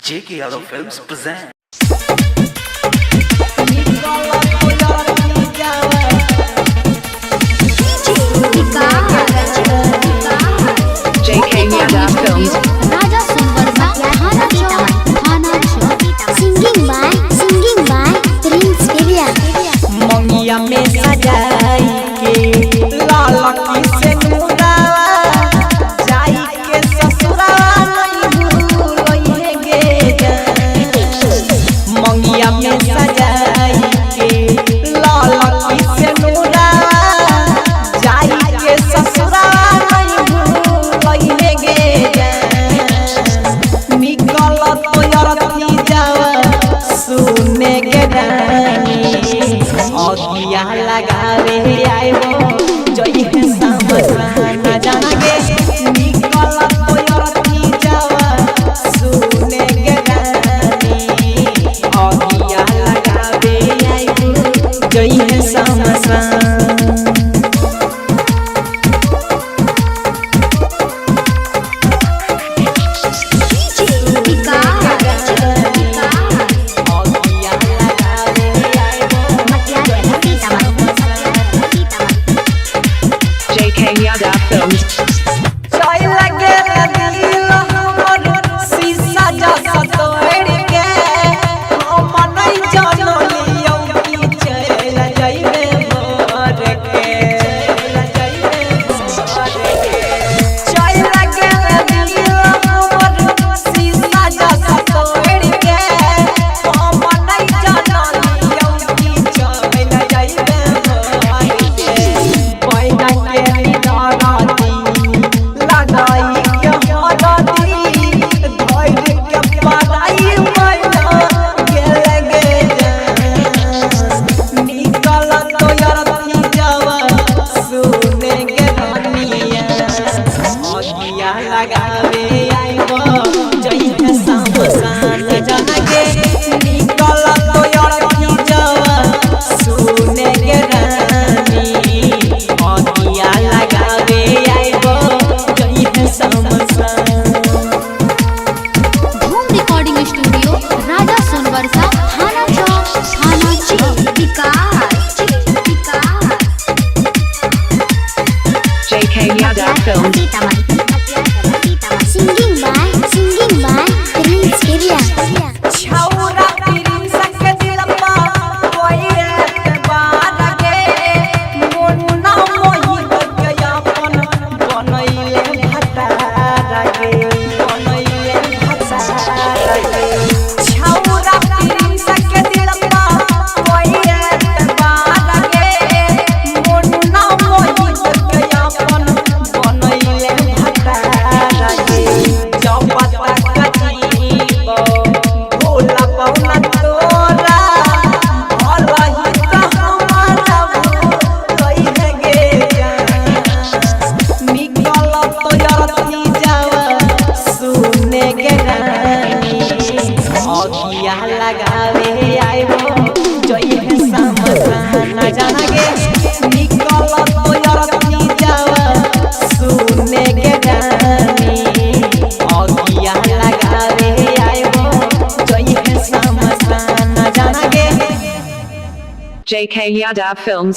J.K. Yadav Films present. J.K. Yadav Films. Raja Sunwarsa Thana Singing by Prince Divya. मंगिया में सजाई के लाला की से मुरावा जाई के ससुराल नहीं भूलइहे गे मंगिया में सजाई के लाला की से मुरावा जाई के ससुराल नहीं भूलइहे गे निकल तो यरती जावा सुने के रानी अगिया लगावे आइबो जई है समझना जागे निकल तो यरती जावा सुने के रानी अगिया लगावे आइबो जई है समझना J.K. Yadav Films. चाय लगे दिल हमर शीशा जैसा तोड़ के हम नहीं जानो लियो की चल जाइबे मोर के चाय लगे दिल हमर शीशा जैसा तोड़ के हम नहीं जानो लियो की चल जाइबे मोर के पैदा के दादी लगाई के हरदी धोइल के पराई मैना गेल गे निकल तो यरती जावा सुने के रानिया अगिया लगावे आइबो जई है समसान जागे निकल तो यरती जावा सुने के रानी अगिया लगावे आइबो जई है समसान Home Recording Studio Raja Sunwarsa Thana J.K. Yadav Films. Singing by Prince Divya. छौरा पीरी सके दिलपा कोई बार गे मोना मोहित के अपन बनैले भटारा गे बनैले भटारा गे छौरा पीरी सके दिलपा कोई बार गे मोना मोहित के अपन बनैले भटारा गे जब पता कजीबो भोला पौना तोरा भलही त हमारा कई है गे निकल तो यरती जावा सुने के रानी अगिया लगावे आइबो जई है समझना जागे निकल तो यरती जावा सुने के रानी अगिया लगावे आइबो जई है समझना जागे J.K. Yadav Films.